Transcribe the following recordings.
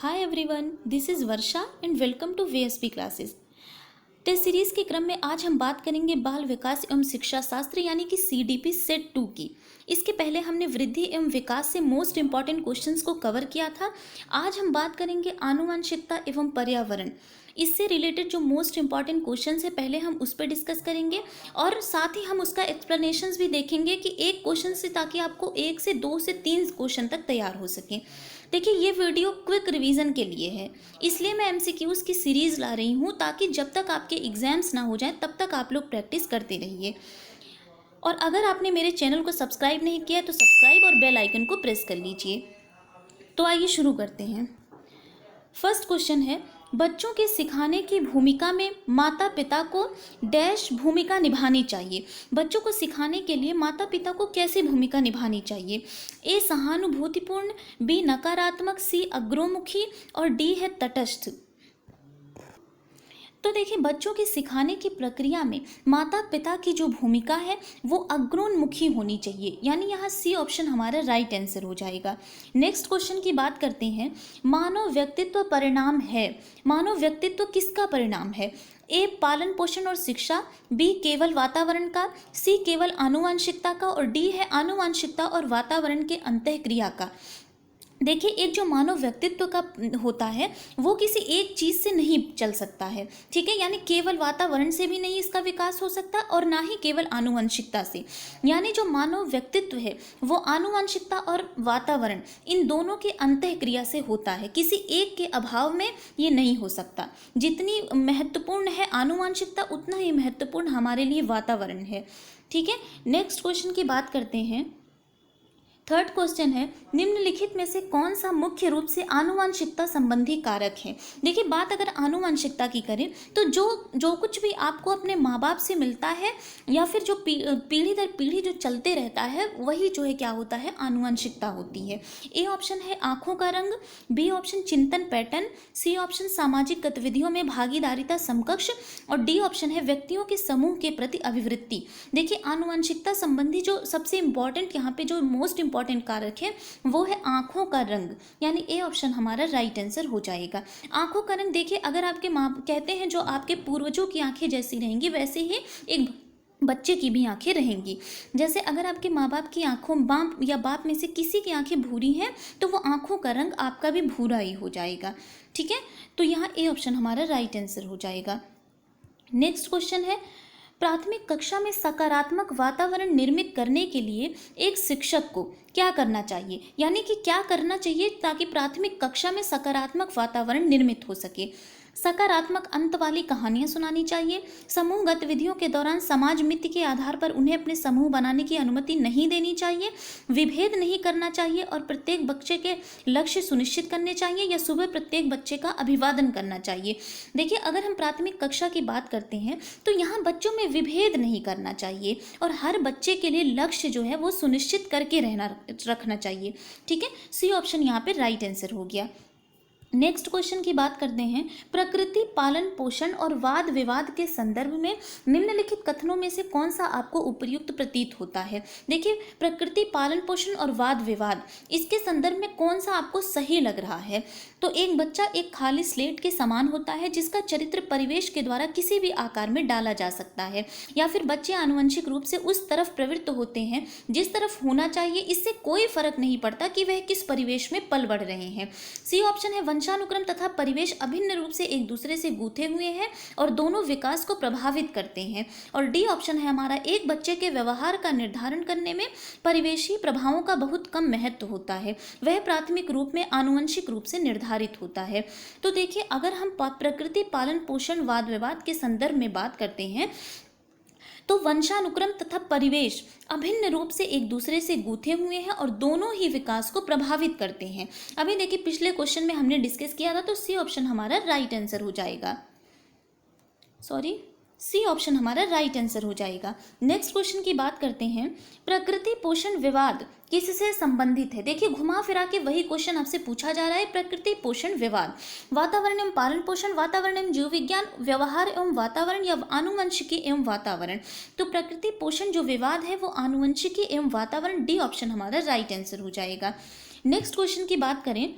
Hi everyone, this is Varsha and welcome to VSP classes. Test series के क्रम में आज हम बात करेंगे बाल विकास एवं शिक्षा शास्त्र यानी कि सीडीपी सेट 2 की। इसके पहले हमने वृद्धि एवं विकास से मोस्ट इम्पॉर्टेंट क्वेश्चंस को कवर किया था। आज हम बात करेंगे आनुवंशिकता एवं पर्यावरण। इससे रिलेटेड जो मोस्ट इम्पॉर्टेंट क्वेश्चन है पहले हम उस पर डिस्कस करेंगे और साथ ही हम उसका एक्सप्लेनेशंस भी देखेंगे कि एक क्वेश्चन से ताकि आपको 1 से 2 से 3 क्वेश्चन तक तैयार हो सके। देखिए, ये वीडियो क्विक रिवीजन के लिए है, इसलिए मैं एमसीक्यूज़ की सीरीज़ ला रही हूँ ताकि जब तक आपके एग्जाम्स ना हो जाए तब तक आप लोग प्रैक्टिस करते रहिए। और अगर आपने मेरे चैनल को सब्सक्राइब नहीं किया है तो सब्सक्राइब और बेल आइकन को प्रेस कर लीजिए। तो आइए शुरू करते हैं। फर्स्ट क्वेश्चन है, बच्चों के सिखाने की भूमिका में माता पिता को डैश भूमिका निभानी चाहिए। बच्चों को सिखाने के लिए माता पिता को कैसी भूमिका निभानी चाहिए? ए सहानुभूतिपूर्ण, बी नकारात्मक, सी अग्रोमुखी और डी है तटस्थ। तो देखिए, बच्चों के सिखाने की प्रक्रिया में माता पिता की जो भूमिका है वो अग्रोन्मुखी होनी चाहिए, यानी यहाँ सी ऑप्शन हमारा राइट आंसर हो जाएगा। नेक्स्ट क्वेश्चन की बात करते हैं, मानव व्यक्तित्व परिणाम है। मानव व्यक्तित्व किसका परिणाम है? ए पालन पोषण और शिक्षा, बी केवल वातावरण का, सी केवल आनुवंशिकता का और डी है आनुवंशिकता और वातावरण के अंतःक्रिया का। देखिए, एक जो मानव व्यक्तित्व का होता है वो किसी एक चीज़ से नहीं चल सकता है, ठीक है। यानी केवल वातावरण से भी नहीं इसका विकास हो सकता और ना ही केवल आनुवंशिकता से। यानी जो मानव व्यक्तित्व है वो आनुवंशिकता और वातावरण इन दोनों के अंतःक्रिया से होता है, किसी एक के अभाव में ये नहीं हो सकता। जितनी महत्वपूर्ण है आनुवंशिकता उतना ही महत्वपूर्ण हमारे लिए वातावरण है, ठीक है। नेक्स्ट क्वेश्चन की बात करते हैं। थर्ड क्वेश्चन है, निम्नलिखित में से कौन सा मुख्य रूप से आनुवंशिकता संबंधी कारक है? देखिए, बात अगर आनुवंशिकता की करें तो जो कुछ भी आपको अपने माँ बाप से मिलता है या फिर जो पीढ़ी दर पीढ़ी जो चलते रहता है वही जो है क्या होता है, आनुवंशिकता होती है। ए ऑप्शन है आँखों का रंग, बी ऑप्शन चिंतन पैटर्न, सी ऑप्शन सामाजिक गतिविधियों में भागीदारिता समकक्ष और डी ऑप्शन है व्यक्तियों के समूह के प्रति अभिवृत्ति। देखिए, आनुवंशिकता संबंधी जो सबसे इम्पॉर्टेंट यहाँ पे जो मोस्ट इंपॉर्टेंट कारक है वो है आंखों का रंग, यानी ए ऑप्शन हमारा राइट आंसर हो जाएगा। आंखों का रंग, देखिए अगर आपके माँ कहते हैं जो आपके पूर्वजों की आंखें जैसी रहेंगी वैसे ही एक बच्चे की भी आंखें रहेंगी। जैसे अगर आपके माँ बाप की आंखों बाप या बाप में से किसी की आंखें भूरी हैं तो वो आंखों का रंग आपका भी भूरा ही हो जाएगा, ठीक है। तो यहाँ ए ऑप्शन हमारा राइट आंसर हो जाएगा। नेक्स्ट क्वेश्चन है, प्राथमिक कक्षा में सकारात्मक वातावरण निर्मित करने के लिए एक शिक्षक को क्या करना चाहिए? यानी कि क्या करना चाहिए ताकि प्राथमिक कक्षा में सकारात्मक वातावरण निर्मित हो सके? सकारात्मक अंत वाली कहानियाँ सुनानी चाहिए, समूह गतिविधियों के दौरान समाज मित्र के आधार पर उन्हें अपने समूह बनाने की अनुमति नहीं देनी चाहिए, विभेद नहीं करना चाहिए और प्रत्येक बच्चे के लक्ष्य सुनिश्चित करने चाहिए या सुबह प्रत्येक बच्चे का अभिवादन करना चाहिए। देखिए, अगर हम प्राथमिक कक्षा की बात करते हैं तो यहाँ बच्चों में विभेद नहीं करना चाहिए और हर बच्चे के लिए लक्ष्य जो है वो सुनिश्चित करके रखना चाहिए, ठीक है। सी ऑप्शन यहाँ पे राइट आंसर हो गया। नेक्स्ट क्वेश्चन की बात करते हैं, प्रकृति पालन पोषण और वाद विवाद के संदर्भ में निम्नलिखित कथनों में से कौन सा आपको उपयुक्त प्रतीत होता है? देखिए, प्रकृति पालन पोषण और वाद विवाद इसके संदर्भ में कौन सा आपको सही लग रहा है? तो एक बच्चा एक खाली स्लेट के समान होता है जिसका चरित्र परिवेश के द्वारा किसी भी आकार में डाला जा सकता है, या फिर बच्चे आनुवंशिक रूप से उस तरफ प्रवृत्त होते हैं जिस तरफ होना चाहिए, इससे कोई फर्क नहीं पड़ता कि वह किस परिवेश में पल बढ़ रहे हैं। सी ऑप्शन है वंशानुक्रम तथा परिवेश अभिन्न रूप से एक दूसरे से गूंथे हुए हैं और दोनों विकास को प्रभावित करते हैं और डी ऑप्शन है हमारा एक बच्चे के व्यवहार का निर्धारण करने में परिवेशी प्रभावों का बहुत कम महत्व होता है, वह प्राथमिक रूप में आनुवंशिक रूप से निर्धारित होता है। तो देखिए, अगर हम प्रकृति पालन पोषण वाद विवाद के संदर्भ में बात करते हैं तो वंशानुक्रम तथा परिवेश अभिन्न रूप से एक दूसरे से गूंथे हुए हैं और दोनों ही विकास को प्रभावित करते हैं। अभी देखिए, पिछले क्वेश्चन में हमने डिस्कस किया था तो सी ऑप्शन हमारा राइट आंसर हो जाएगा। सी ऑप्शन हमारा राइट आंसर हो जाएगा। नेक्स्ट क्वेश्चन की बात करते हैं, प्रकृति पोषण विवाद किससे संबंधित है? देखिए, घुमा फिरा के वही क्वेश्चन आपसे पूछा जा रहा है, प्रकृति पोषण विवाद, वातावरण एवं पालन पोषण, वातावरण एवं जीव विज्ञान, व्यवहार एवं वातावरण या आनुवंशिकी एवं वातावरण। तो प्रकृति पोषण जो विवाद है वो आनुवंशिकी एवं वातावरण, डी ऑप्शन हमारा राइट आंसर हो जाएगा। नेक्स्ट क्वेश्चन की बात करें,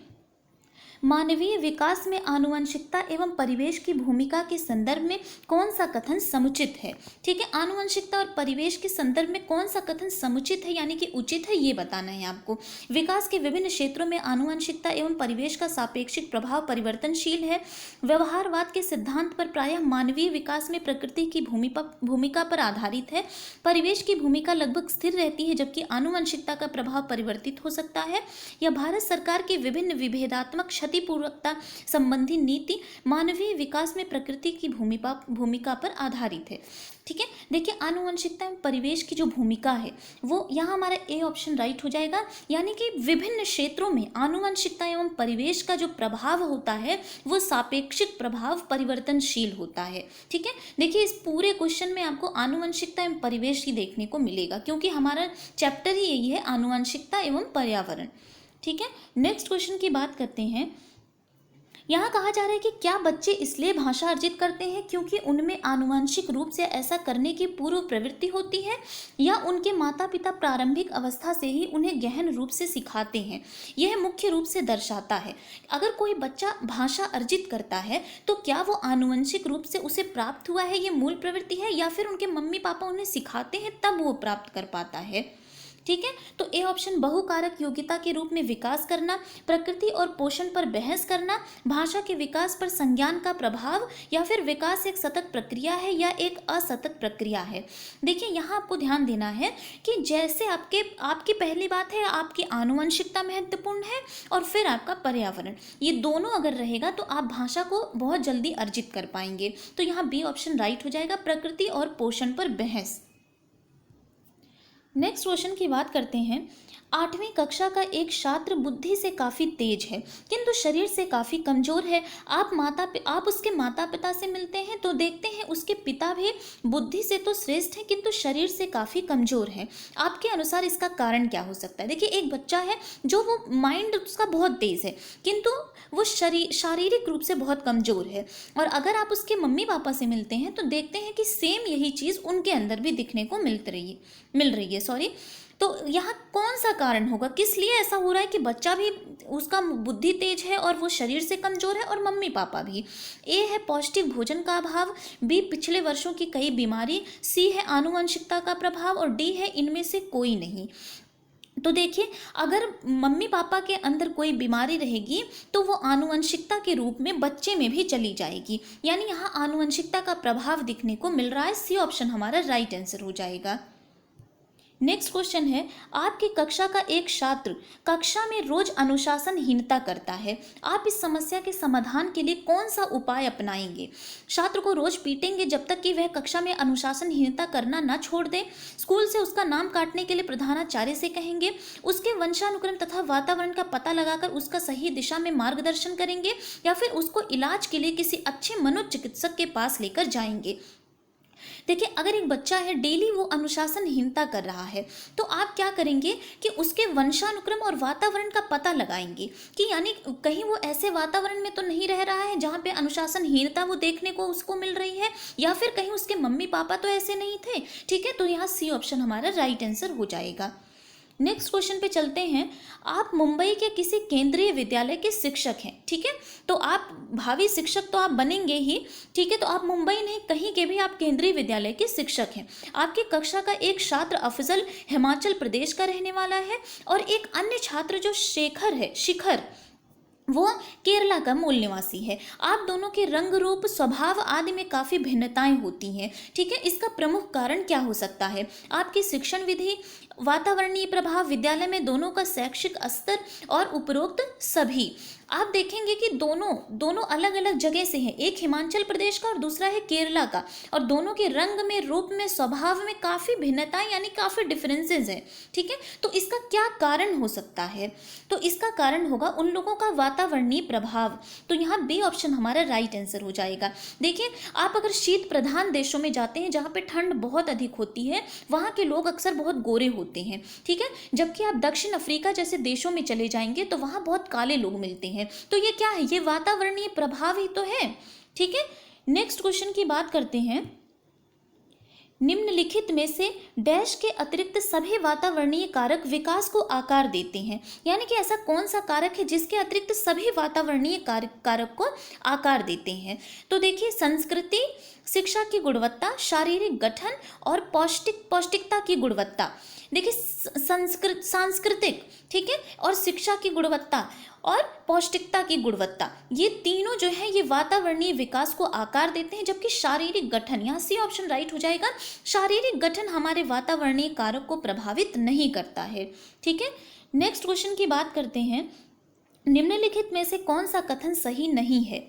मानवीय विकास में आनुवंशिकता एवं परिवेश की भूमिका के संदर्भ में कौन सा कथन समुचित है। ठीक है, आनुवंशिकता और परिवेश के संदर्भ में कौन सा कथन समुचित है यानी कि उचित है, ये बताना है आपको। विकास के विभिन्न क्षेत्रों में आनुवंशिकता एवं परिवेश का सापेक्षिक प्रभाव परिवर्तनशील है। व्यवहारवाद के सिद्धांत पर प्रायः मानवीय विकास में प्रकृति की भूमिका पर आधारित है। परिवेश की भूमिका लगभग स्थिर रहती है जबकि आनुवंशिकता का प्रभाव परिवर्तित हो सकता है। या भारत सरकार की विभिन्न विभेदात्मक क्षतिपूर्वकता संबंधी नीति मानवीय विकास में प्रकृति की भूमिका पर आधारित है। ठीक है, देखिए आनुवंशिकता में परिवेश की जो भूमिका है वो यहाँ हमारा ए ऑप्शन राइट हो जाएगा, यानी कि विभिन्न क्षेत्रों में आनुवंशिकता एवं परिवेश का जो प्रभाव होता है वो सापेक्षिक प्रभाव परिवर्तनशील होता है। ठीक है, देखिए इस पूरे क्वेश्चन में आपको आनुवंशिकता एवं परिवेश ही देखने को मिलेगा क्योंकि हमारा चैप्टर ही यही है, आनुवंशिकता एवं पर्यावरण। ठीक है, नेक्स्ट क्वेश्चन की बात करते हैं। यहाँ कहा जा रहा है कि क्या बच्चे इसलिए भाषा अर्जित करते हैं क्योंकि उनमें आनुवंशिक रूप से ऐसा करने की पूर्व प्रवृत्ति होती है या उनके माता पिता प्रारंभिक अवस्था से ही उन्हें गहन रूप से सिखाते हैं। यह मुख्य रूप से दर्शाता है अगर कोई बच्चा भाषा अर्जित करता है तो क्या वो आनुवंशिक रूप से उसे प्राप्त हुआ है, ये मूल प्रवृत्ति है, या फिर उनके मम्मी पापा उन्हें सिखाते हैं तब वो प्राप्त कर पाता है। ठीक है, तो ए ऑप्शन बहुकारक योग्यता के रूप में विकास करना, प्रकृति और पोषण पर बहस करना, भाषा के विकास पर संज्ञान का प्रभाव, या फिर विकास एक सतत प्रक्रिया है या एक असतत प्रक्रिया है। देखिए यहाँ आपको ध्यान देना है कि जैसे आपकी पहली बात है आपकी आनुवंशिकता महत्वपूर्ण है और फिर आपका पर्यावरण, ये दोनों अगर रहेगा तो आप भाषा को बहुत जल्दी अर्जित कर पाएंगे। तो यहाँ बी ऑप्शन राइट हो जाएगा, प्रकृति और पोषण पर बहस। नेक्स्ट क्वेश्चन की बात करते हैं। 8वीं कक्षा का एक छात्र बुद्धि से काफ़ी तेज है किंतु शरीर से काफ़ी कमज़ोर है। आप उसके माता पिता से मिलते हैं तो देखते हैं उसके पिता भी बुद्धि से तो श्रेष्ठ हैं किंतु शरीर से काफ़ी कमज़ोर है। आपके अनुसार इसका कारण क्या हो सकता है। देखिए एक बच्चा है जो वो माइंड उसका बहुत तेज़ है किंतु वो शारीरिक रूप से बहुत कमज़ोर है, और अगर आप उसके मम्मी पापा से मिलते हैं तो देखते हैं कि सेम यही चीज़ उनके अंदर भी दिखने को मिल रही है। तो यहाँ कौन सा कारण होगा, किस लिए ऐसा हो रहा है कि बच्चा भी उसका बुद्धि तेज है और वो शरीर से कमज़ोर है और मम्मी पापा भी। ए है पौष्टिक भोजन का अभाव, बी पिछले वर्षों की कई बीमारी, सी है आनुवंशिकता का प्रभाव और डी है इनमें से कोई नहीं। तो देखिए अगर मम्मी पापा के अंदर कोई बीमारी रहेगी तो वो आनुवंशिकता के रूप में बच्चे में भी चली जाएगी, यानी यहाँ आनुवंशिकता का प्रभाव दिखने को मिल रहा है। सी ऑप्शन हमारा राइट आंसर हो जाएगा। नेक्स्ट क्वेश्चन है, आपकी कक्षा का एक छात्र कक्षा में रोज अनुशासनहीनता करता है। आप इस समस्या के समाधान के लिए कौन सा उपाय अपनाएंगे। छात्र को रोज पीटेंगे जब तक कि वह कक्षा में अनुशासनहीनता करना न छोड़ दे, स्कूल से उसका नाम काटने के लिए प्रधानाचार्य से कहेंगे, उसके वंशानुक्रम तथा वातावरण का पता लगाकर उसका सही दिशा में मार्गदर्शन करेंगे, या फिर उसको इलाज के लिए किसी अच्छे मनोचिकित्सक के पास लेकर जाएंगे। देखिए अगर एक बच्चा है डेली वो अनुशासनहीनता कर रहा है तो आप क्या करेंगे कि उसके वंशानुक्रम और वातावरण का पता लगाएंगे कि यानी कहीं वो ऐसे वातावरण में तो नहीं रह रहा है जहाँ पे अनुशासनहीनता वो देखने को उसको मिल रही है, या फिर कहीं उसके मम्मी पापा तो ऐसे नहीं थे। ठीक है, तो यहाँ सी ऑप्शन हमारा राइट आंसर हो जाएगा। नेक्स्ट क्वेश्चन पे चलते हैं। आप मुंबई के किसी केंद्रीय विद्यालय के शिक्षक हैं। ठीक है, तो आप भावी शिक्षक तो आप बनेंगे ही। ठीक है, तो आप मुंबई नहीं कहीं के भी आप केंद्रीय विद्यालय के शिक्षक हैं। आपकी कक्षा का एक छात्र अफजल हिमाचल प्रदेश का रहने वाला है और एक अन्य छात्र जो शिखर वो केरला का मूल निवासी है। आप दोनों के रंग रूप स्वभाव आदि में काफ़ी भिन्नताएं होती हैं। ठीक है, इसका प्रमुख कारण क्या हो सकता है। आपकी शिक्षण विधि, वातावरणीय प्रभाव, विद्यालय में दोनों का शैक्षिक स्तर और उपरोक्त सभी। आप देखेंगे कि दोनों अलग अलग जगह से हैं, एक हिमाचल प्रदेश का और दूसरा है केरला का, और दोनों के रंग में, रूप में, स्वभाव में काफ़ी भिन्नताएं यानी काफ़ी डिफरेंसेस हैं। ठीक है, तो इसका क्या कारण हो सकता है। तो इसका कारण होगा उन लोगों का वातावरणीय प्रभाव। तो यहाँ बी ऑप्शन हमारा राइट आंसर हो जाएगा। देखिए आप अगर शीत प्रधान देशों में जाते हैं जहाँ पे ठंड बहुत अधिक होती है, वहाँ के लोग अक्सर बहुत गोरे होते हैं। ठीक है, जबकि आप दक्षिण अफ्रीका जैसे देशों में चले जाएंगे तो वहाँ बहुत काले लोग मिलते हैं। तो ये क्या है, ये वातावरणीय प्रभाव ही तो है। ठीक है, नेक्स्ट क्वेश्चन की बात करते हैं। निम्नलिखित में से डैश के अतिरिक्त सभी वातावरणीय कारक विकास को आकार देते हैं। यानी कि ऐसा कौन सा कारक है जिसके अतिरिक्त सभी वातावरणीय कारक को आकार देते हैं। तो देखिए, संस्कृति, शिक्षा की गुणवत्ता, शारीरिक गठन और पौष्टिकता की गुणवत्ता। देखिए, सांस्कृतिक, ठीक है, और शिक्षा की गुणवत्ता और पौष्टिकता की गुणवत्ता, ये तीनों जो है ये वातावरणीय विकास को आकार देते हैं। जबकि शारीरिक गठन, यहाँ सी ऑप्शन राइट हो जाएगा, शारीरिक गठन हमारे वातावरणीय कारक को प्रभावित नहीं करता है। ठीक है, नेक्स्ट क्वेश्चन की बात करते हैं। निम्नलिखित में से कौन सा कथन सही नहीं है?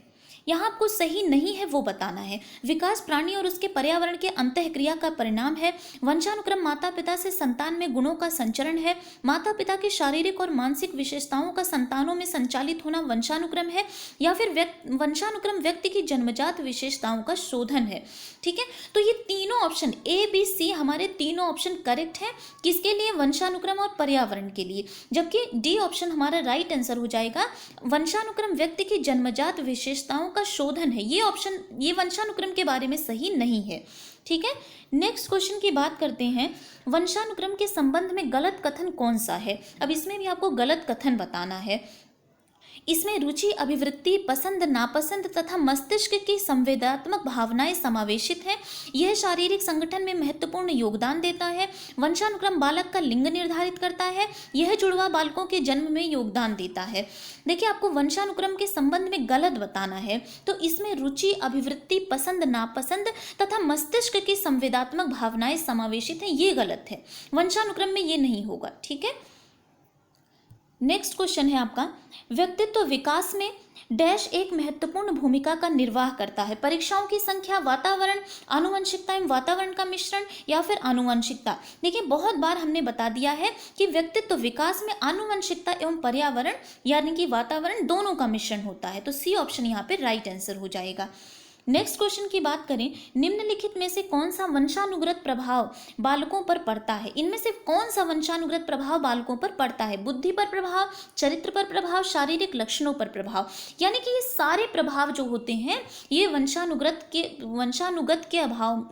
यहाँ आपको सही नहीं है वो बताना है। विकास प्राणी और उसके पर्यावरण के अंतःक्रिया का परिणाम है। वंशानुक्रम माता पिता से संतान में गुणों का संचरण है। माता पिता की शारीरिक और मानसिक विशेषताओं का संतानों में संचालित होना वंशानुक्रम है। या फिर वंशानुक्रम व्यक्ति की जन्मजात विशेषताओं का शोधन है। ठीक है, तो ये तीनों ऑप्शन ए बी सी हमारे तीनों ऑप्शन करेक्ट है। किसके लिए? वंशानुक्रम और पर्यावरण के लिए। जबकि डी ऑप्शन हमारा राइट आंसर हो जाएगा, वंशानुक्रम व्यक्ति की जन्मजात विशेषताओं का शोधन है। ये ऑप्शन, ये वंशानुक्रम के बारे में सही नहीं है। ठीक है, नेक्स्ट क्वेश्चन की बात करते हैं। वंशानुक्रम के संबंध में गलत कथन कौन सा है? अब इसमें भी आपको गलत कथन बताना है। इसमें रुचि, अभिवृत्ति, पसंद, नापसंद तथा मस्तिष्क की संवेदनात्मक भावनाएं समावेशित हैं। यह शारीरिक संगठन में महत्वपूर्ण योगदान देता है। वंशानुक्रम बालक का लिंग निर्धारित करता है। यह जुड़वा बालकों के जन्म में योगदान देता है। देखिए, आपको वंशानुक्रम के संबंध में गलत बताना है। तो इसमें रुचि, अभिवृत्ति, पसंद, नापसंद तथा मस्तिष्क की संवेदनात्मक भावनाएं समावेशित हैं, ये गलत है। वंशानुक्रम में ये नहीं होगा। ठीक है, नेक्स्ट क्वेश्चन है आपका, व्यक्तित्व विकास में डैश एक महत्वपूर्ण भूमिका का निर्वाह करता है। परीक्षाओं की संख्या, वातावरण, आनुवंशिकता एवं वातावरण का मिश्रण या फिर आनुवंशिकता। देखिए, बहुत बार हमने बता दिया है कि व्यक्तित्व विकास में आनुवंशिकता एवं पर्यावरण यानी कि वातावरण दोनों का मिश्रण होता है। तो सी ऑप्शन यहाँ पे राइट आंसर हो जाएगा। नेक्स्ट क्वेश्चन की बात करें, निम्नलिखित में से कौन सा वंशानुगत प्रभाव बालकों पर पड़ता है? इनमें से कौन सा वंशानुगत प्रभाव बालकों पर पड़ता है? बुद्धि पर प्रभाव, चरित्र पर प्रभाव, शारीरिक लक्षणों पर प्रभाव। यानी कि ये सारे प्रभाव जो होते हैं ये वंशानुगत के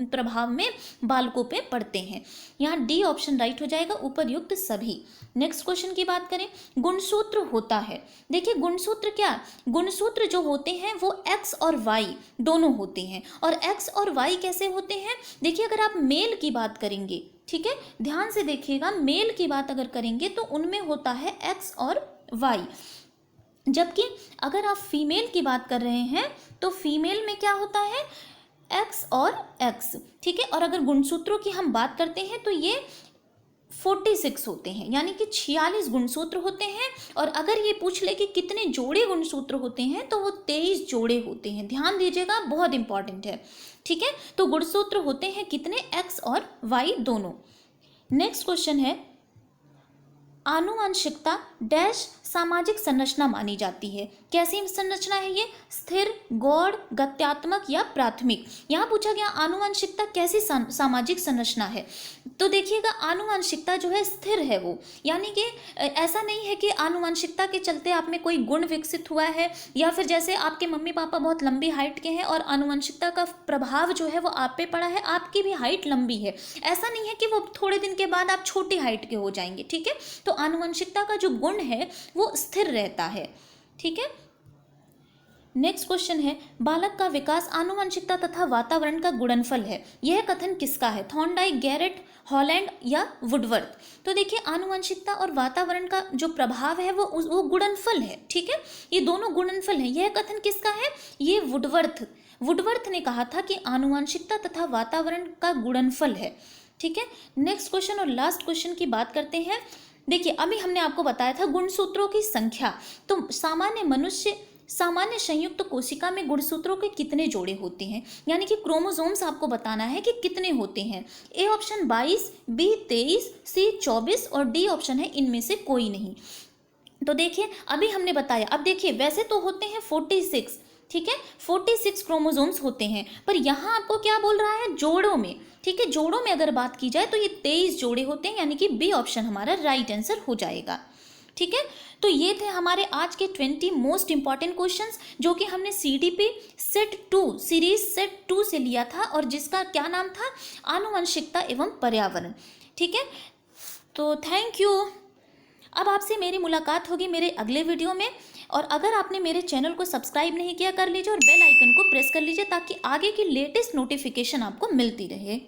प्रभाव में बालकों पे पड़ते हैं। यहाँ डी ऑप्शन राइट हो जाएगा, उपरयुक्त सभी। नेक्स्ट क्वेश्चन की बात करें, गुणसूत्र होता है। देखिए, गुणसूत्र क्या, गुणसूत्र जो होते हैं वो एक्स और वाई दोनों होते हैं। और x और y कैसे होते हैं? देखिए, अगर आप मेल की बात करेंगे, ठीक है, ध्यान से देखिएगा, मेल की बात अगर करेंगे तो उनमें होता है x और y। जबकि अगर आप फीमेल की बात कर रहे हैं तो फीमेल में क्या होता है? x और x। ठीक है, और अगर गुणसूत्रों की हम बात करते हैं तो ये 46 होते हैं, यानी कि 46 गुणसूत्र होते हैं। और अगर ये पूछ ले कि कितने जोड़े गुणसूत्र होते हैं तो वो 23 जोड़े होते हैं। ध्यान दीजिएगा, बहुत इंपॉर्टेंट है। ठीक है, तो गुणसूत्र होते हैं कितने? एक्स और वाई दोनों। नेक्स्ट क्वेश्चन है, आनुवंशिकता डैश सामाजिक संरचना मानी जाती है। कैसी संरचना है ये? स्थिर, गौड़, गत्यात्मक या प्राथमिक। यहाँ पूछा गया आनुवंशिकता कैसी सामाजिक संरचना है। तो देखिएगा, आनुवंशिकता जो है स्थिर है वो, यानी कि ऐसा नहीं है कि आनुवंशिकता के चलते आप में कोई गुण विकसित हुआ है, या फिर जैसे आपके मम्मी पापा बहुत लंबी हाइट के हैं और आनुवंशिकता का प्रभाव जो है वो आप पे पड़ा है, आपकी भी हाइट लंबी है। ऐसा नहीं है कि वो थोड़े दिन के बाद आप छोटी हाइट के हो जाएंगे। ठीक है, तो आनुवंशिकता का जो गुण है वो स्थिर रहता है। ठीक है, नेक्स्ट क्वेश्चन है, बालक का विकास आनुवंशिकता तथा वातावरण का गुणनफल है। यह कथन किसका है? थॉर्नडाइक, गैरेट, हॉलैंड या वुडवर्थ। तो देखिए, आनुवंशिकता और वातावरण का जो प्रभाव है वो गुणनफल है। ठीक है, ये दोनों गुणनफल है। यह कथन किसका है? ये वुडवर्थ ने कहा था कि आनुवंशिकता तथा वातावरण का गुणनफल है। ठीक है, नेक्स्ट क्वेश्चन और लास्ट क्वेश्चन की बात करते हैं। देखिए, अभी हमने आपको बताया था गुणसूत्रों की संख्या। तो सामान्य संयुक्त कोशिका में गुणसूत्रों के कितने जोड़े होते हैं, यानी कि क्रोमोसोम्स आपको बताना है कि कितने होते हैं। ए ऑप्शन 22, बी 23, सी 24 और डी ऑप्शन है इनमें से कोई नहीं। तो देखिए, अभी हमने बताया। अब देखिए, वैसे तो होते हैं 46, ठीक है, 46 क्रोमोसोम्स होते हैं, पर यहाँ आपको क्या बोल रहा है? जोड़ों में। ठीक है, जोड़ों में अगर बात की जाए तो ये 23 जोड़े होते हैं, यानी कि बी ऑप्शन हमारा राइट आंसर हो जाएगा। ठीक है, तो ये थे हमारे आज के 20 मोस्ट इंपॉर्टेंट क्वेश्चंस जो कि हमने सीडीपी सेट 2 सीरीज सेट 2 से लिया था और जिसका क्या नाम था, आनुवंशिकता एवं पर्यावरण। ठीक है, तो थैंक यू। अब आपसे मेरी मुलाकात होगी मेरे अगले वीडियो में, और अगर आपने मेरे चैनल को सब्सक्राइब नहीं किया कर लीजिए और बेल आइकन को प्रेस कर लीजिए ताकि आगे की लेटेस्ट नोटिफिकेशन आपको मिलती रहे।